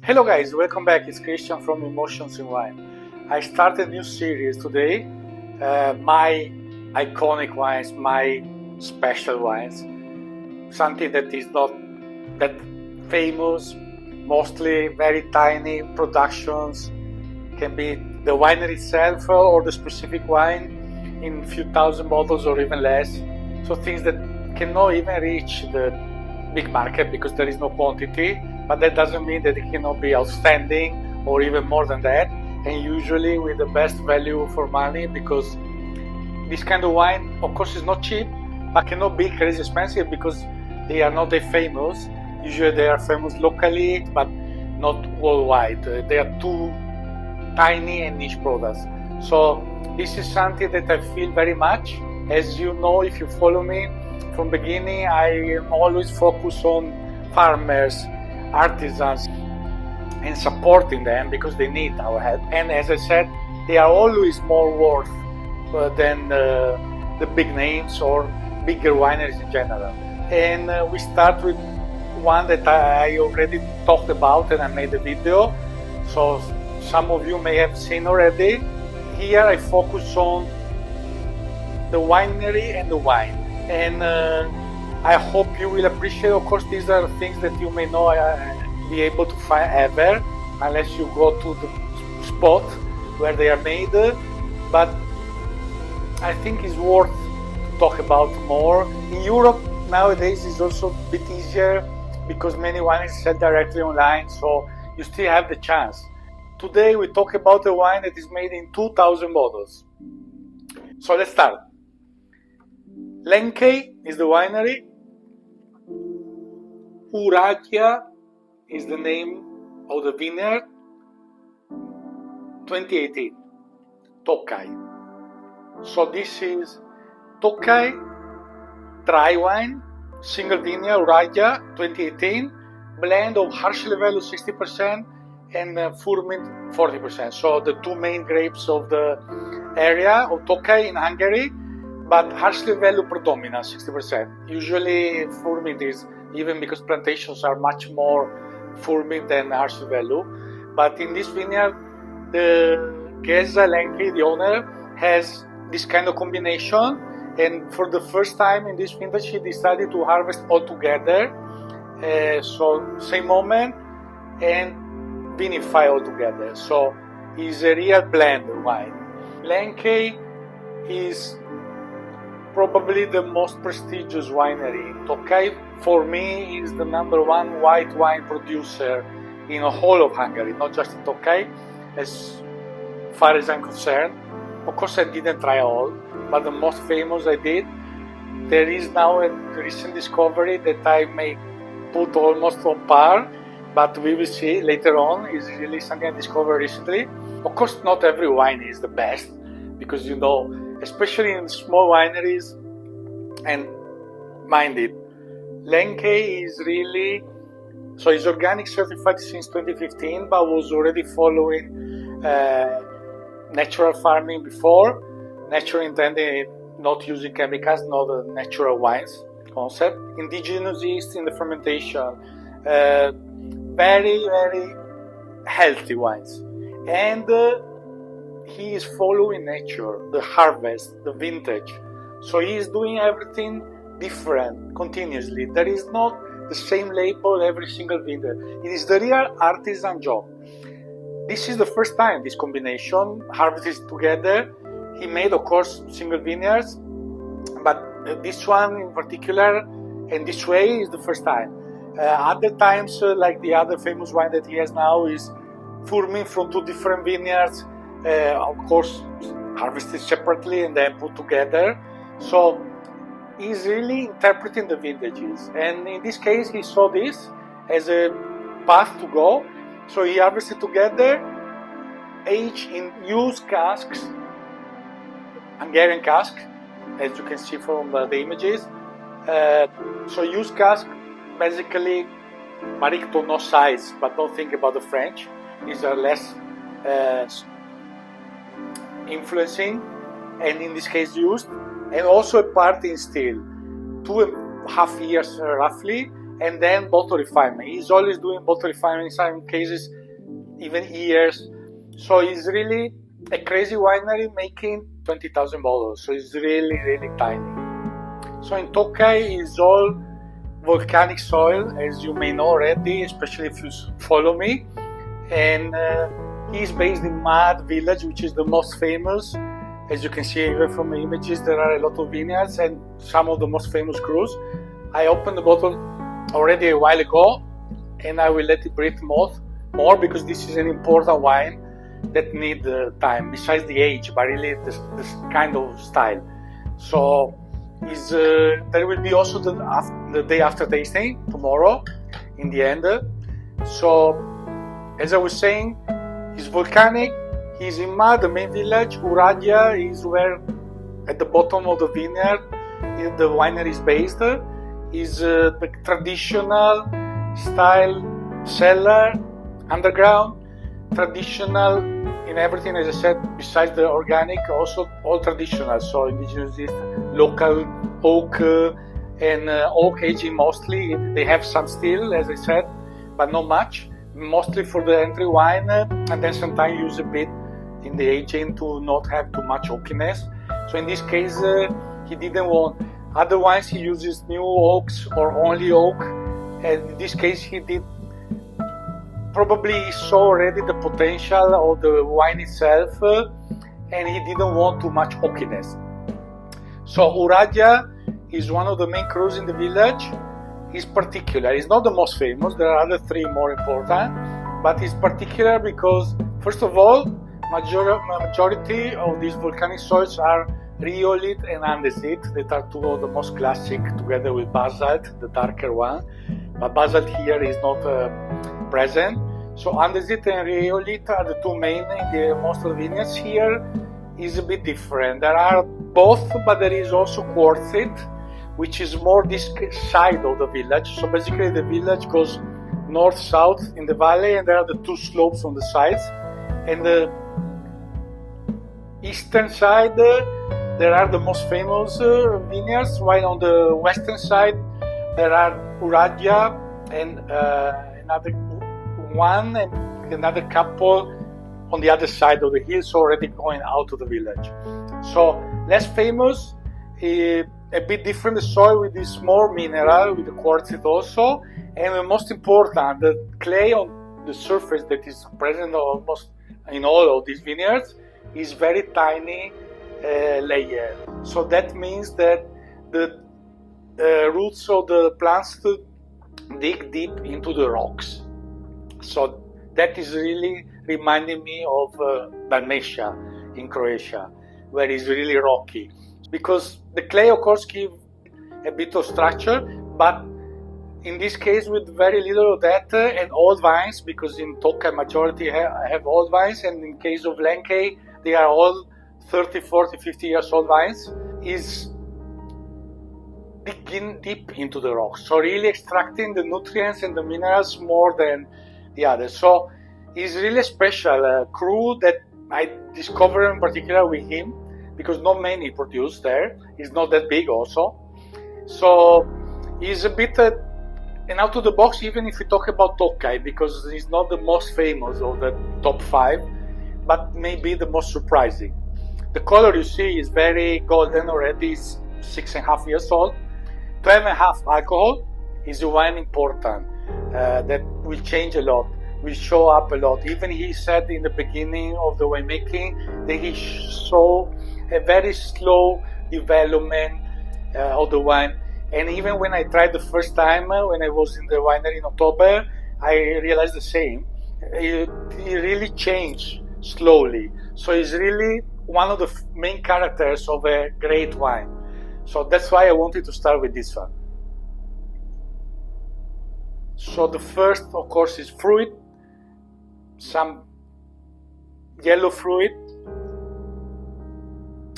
Hello guys, welcome back. It's Christian from Emotions in Wine. I started a new series today, my iconic wines, my special wines, something that is not that famous, mostly very tiny productions, can be the winery itself or the specific wine in a few thousand bottles or even less. So things that cannot even reach the big market because there is no quantity, but that doesn't mean that it cannot be outstanding or even more than that, and usually with the best value for money, because this kind of wine of course is not cheap but cannot be crazy expensive because they are not that famous. Usually they are famous locally but not worldwide. They are too tiny and niche products. So this is something that I feel very much. As you know, if you follow me from beginning, I am always focused on farmers, artisans, and supporting them because they need our help. And as I said, they are always more worth than the big names or bigger wineries in general. And we start with one that I already talked about and I made a video, so some of you may have seen already. Here I focus on the winery and the wine, and I hope you will appreciate. Of course, these are things that you may not be able to find ever unless you go to the spot where they are made, but I think it's worth to talk about more. In Europe nowadays it's also a bit easier because many wineries sell directly online, so you still have the chance. Today we talk about a wine that is made in 2,000 bottles. So let's start. Lenkey is the winery. Úrágya is the name of the vineyard. 2018. Tokaj. So this is Tokaj dry wine, single vineyard, Úrágya 2018, blend of Hárslevelű 60% and Furmint 40%. So the two main grapes of the area of Tokaj in Hungary, but Hárslevelű predominant 60%. Usually Furmint is, even because plantations are much more Furmint than Hárslevelű. But in this vineyard, the Geza Lenkey, the owner, has this kind of combination, and for the first time in this vintage he decided to harvest all together, so same moment, and vinify all together. So it's a real blend wine. Lenkey is probably the most prestigious winery in Tokaj. For me, is the #1 white wine producer in the whole of Hungary, not just in Tokaj, as far as I'm concerned. Of course I didn't try all, but the most famous I did. There is now a recent discovery that I may put almost on par, but we will see later on. It's really something I discovered recently. Of course not every wine is the best, because you know, especially in small wineries, and mind it, Lenkey is really, so it's organic certified since 2015, but was already following natural farming before. Natural intended not using chemicals, not a natural wines concept. Indigenous yeast in the fermentation, very, very healthy wines. And he is following nature, the harvest, the vintage. So he is doing everything different continuously. There is not the same label every single vineyard. It is the real artisan job. This is the first time this combination harvested together. He made, of course, single vineyards, but this one in particular and this way is the first time. Other times, like the other famous wine that he has now, is Furmint from two different vineyards, of course harvested separately and then put together. So he's really interpreting the vintages, and in this case he saw this as a path to go. So he harvested together, aged in used casks, Hungarian cask, as you can see from the images. So used cask, basically Barrique no size, but don't think about the French. These are less influencing, and in this case used, and also a part in steel, 2.5 years roughly, and then bottle refinement. He's always doing bottle refinement, in some cases even years. So he's really a crazy winery making 20,000 bottles. So it's really, really tiny. So in Tokaj is all volcanic soil, as you may know already, especially if you follow me. And he's based in Mad Village, which is the most famous. As you can see even from the images, there are a lot of vineyards and some of the most famous crews. I opened the bottle already a while ago, and I will let it breathe more because this is an important wine that need time, besides the age, but really this kind of style. So there will be also the day after tasting, tomorrow, in the end. So, as I was saying, it's volcanic, he's in Mad, the main village. Úrágya is where, at the bottom of the vineyard, the winery is based. Is the traditional style cellar, underground, traditional in everything, as I said, besides the organic, also all traditional. So indigenous, local oak and oak aging mostly. They have some still, as I said, but not much. Mostly for the entry wine, and then sometimes use a bit in the aging to not have too much oakiness. So in this case, he didn't want. Other wines he uses new oaks or only oak, and in this case he did. Probably he saw already the potential of the wine itself, and he didn't want too much oakiness. So Úrágya is one of the main crews in the village. He's particular. He's not the most famous. There are other three more important, but he's particular because, first of all, majority of these volcanic soils are rhyolite and andesite, that are two of the most classic, together with basalt, the darker one. But basalt here is not present. So andesite and rhyolite are the two main in most of the vineyards. Here is a bit different. There are both, but there is also quartzite, which is more this side of the village. So basically the village goes north-south in the valley, and there are the two slopes on the sides. And the eastern side, there are the most famous vineyards, while on the western side there are Úrágya and another one and another couple on the other side of the hills, already going out of the village. So less famous, a bit different the soil with this more mineral, with the quartzite also, and the most important, the clay on the surface that is present almost in all of these vineyards is very tiny layer. So that means that the roots of the plants dig deep into the rocks. So that is really reminding me of Dalmatia in Croatia, where it's really rocky. Because the clay, of course, gives a bit of structure, but in this case with very little of that, and old vines, because in Tokaj majority have old vines, and in case of Lenkey, they are all 30, 40, 50 years old vines, is digging deep into the rocks. So really extracting the nutrients and the minerals more than the others. So it's really a special crew that I discovered in particular with him, because not many produce there. It's not that big also. So he's a bit and out of the box, even if we talk about Tokaj, because he's not the most famous of the top 5, but maybe the most surprising. The color you see is very golden already. It's 6.5 years old. 12.5 alcohol is a wine important that will change a lot, will show up a lot. Even he said in the beginning of the winemaking that he saw a very slow development of the wine. And even when I tried the first time, when I was in the winery in October, I realized the same. It really changed slowly. So it's really one of the main characters of a great wine. So that's why I wanted to start with this one. So the first, of course, is fruit, some yellow fruit,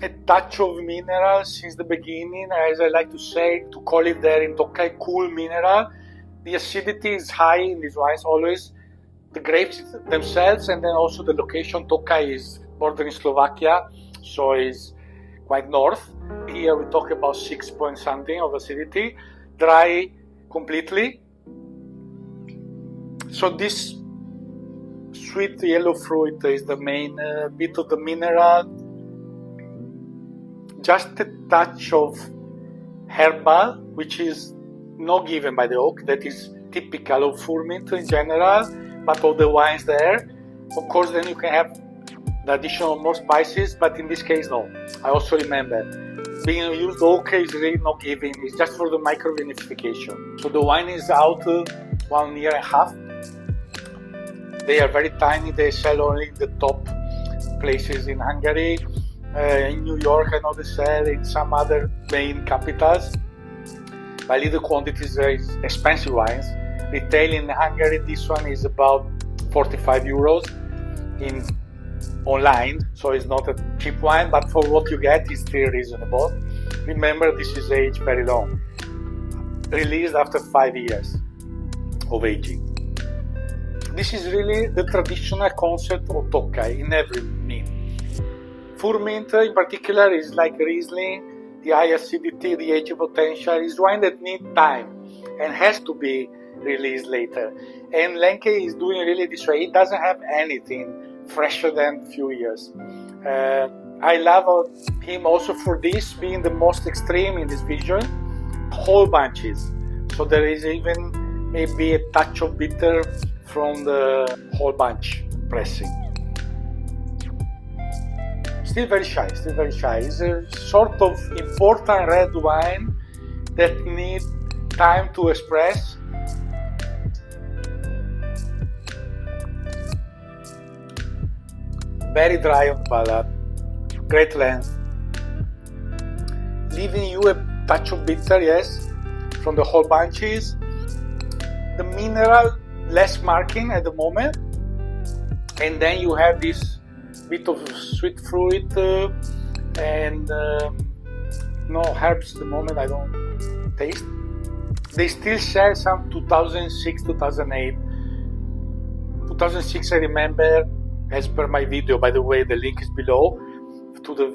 a touch of mineral since the beginning, as I like to say, to call it there in Tokaj, cool mineral. The acidity is high in these wines always. The grapes themselves, and then also the location. Tokaj is bordering Slovakia, so it's quite north. Here we talk about 6 point something of acidity. Dry completely, So this sweet yellow fruit is the main bit of the mineral, just a touch of herbal, which is not given by the oak, that is typical of Furmint in general, but all the wines there. Of course, then you can have the addition of more spices, but in this case, no. I also remember being used oak is really not given, it's just for the micro vinification. So the wine is out 1 year and a half. They are very tiny, they sell only in the top places in Hungary. In New York, I know they sell in some other main capitals. By little quantities, very expensive wines. Retail in Hungary, this one is about 45 euros in online, so it's not a cheap wine, but for what you get, it's still reasonable. Remember, this is aged very long. Released after 5 years of aging. This is really the traditional concept of Tokaj in every meal. Furmint in particular is like Riesling, the high acidity, the aging potential is wine that needs time and has to be released later. And Lenkey is doing really this way. It doesn't have anything fresher than a few years. I love him also for this being the most extreme in this vision, whole bunches. So there is even maybe a touch of bitter from the whole bunch pressing. Still very shy. It's a sort of important red wine that needs time to express. Very dry on palate, great length, leaving you a touch of bitter, yes, from the whole bunches. The mineral less marking at the moment, and then you have this bit of sweet fruit and no herbs at the moment. I don't taste. They still sell some 2006, 2008. 2006 I remember, as per my video, by the way, the link is below, to the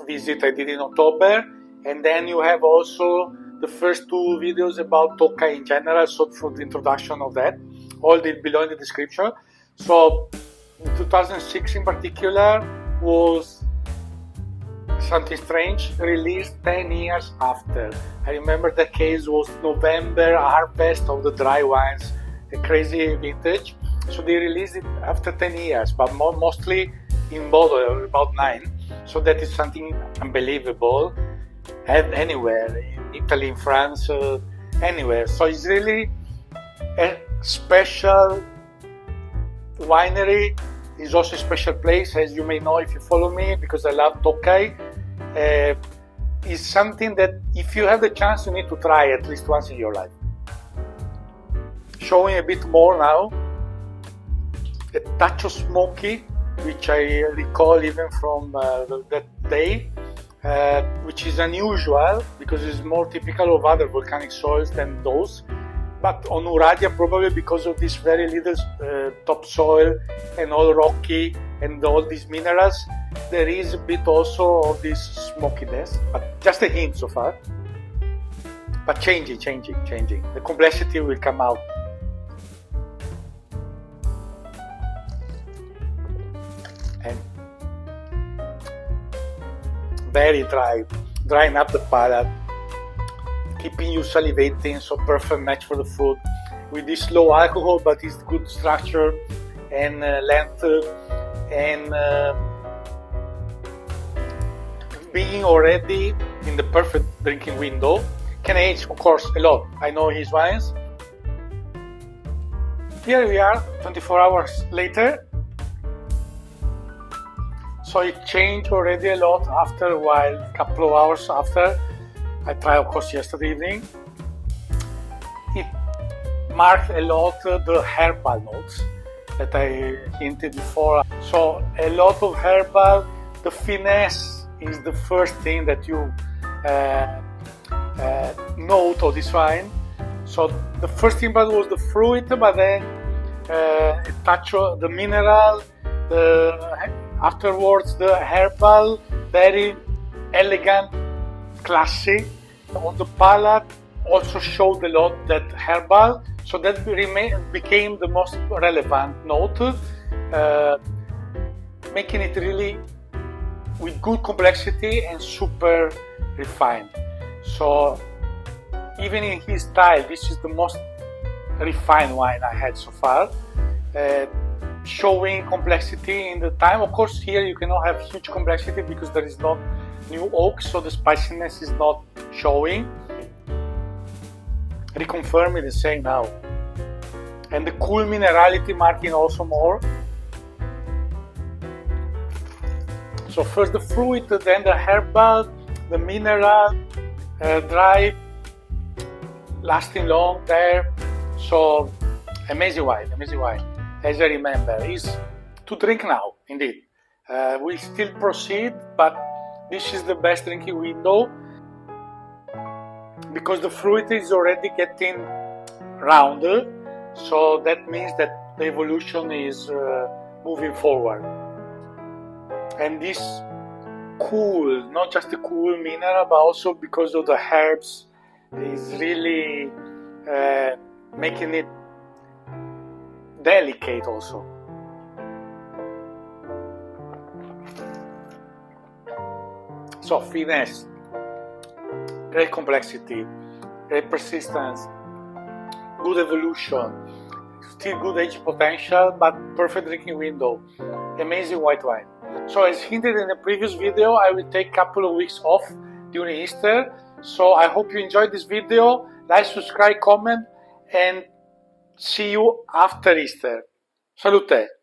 visit I did in October. And then you have also the first 2 videos about Tokaj in general, so for the introduction of that, all below in the description. So 2006 in particular was something strange, released 10 years after. I remember the case was November harvest of the dry wines, a crazy vintage. So they released it after 10 years, but mostly in bottle, about 9. So that is something unbelievable. And anywhere, in Italy, in France, anywhere. So it's really a special winery. It's also a special place, as you may know if you follow me, because I love Tokaj. It's something that if you have the chance, you need to try at least once in your life. Showing a bit more now. A touch of smoky, which I recall even from that day, which is unusual because it's more typical of other volcanic soils than those. But on Úrágya, probably because of this very little topsoil and all rocky and all these minerals, there is a bit also of this smokiness, but just a hint so far. But changing. The complexity will come out. And very dry, drying up the palate, keeping you salivating, so perfect match for the food. With this low alcohol, but it's good structure and length, and being already in the perfect drinking window. Can age, of course, a lot. I know his wines. Here we are, 24 hours later. So it changed already a lot after a while, a couple of hours after. I tried, of course, yesterday evening. It marked a lot the herbal notes that I hinted before. So a lot of herbal. The finesse is the first thing that you note of this wine. So the first impact was the fruit, but then a touch of the mineral, afterwards the herbal, very elegant, classy. On the palate also showed a lot that herbal, So that became the most relevant note, making it really with good complexity and super refined. So even in his style, this is the most refined wine I had so far, showing complexity in the time. Of course, here you cannot have huge complexity because there is not new oak, so the spiciness is not showing. Reconfirming the same now. And the cool minerality marking also more. So first the fruit, then the herbal, the mineral, dry, lasting long there. So amazing wine, amazing wine. As I remember, is to drink now, indeed. We still proceed, but this is the best drinking window because the fruit is already getting rounder. So that means that the evolution is moving forward. And this cool, not just a cool mineral, but also because of the herbs, is really making it delicate also. So finesse, great complexity, great persistence, good evolution, still good age potential, but perfect drinking window, amazing white wine. So as hinted in the previous video, I will take a couple of weeks off during Easter. So I hope you enjoyed this video. Like, subscribe, comment, and see you after Easter. Salute!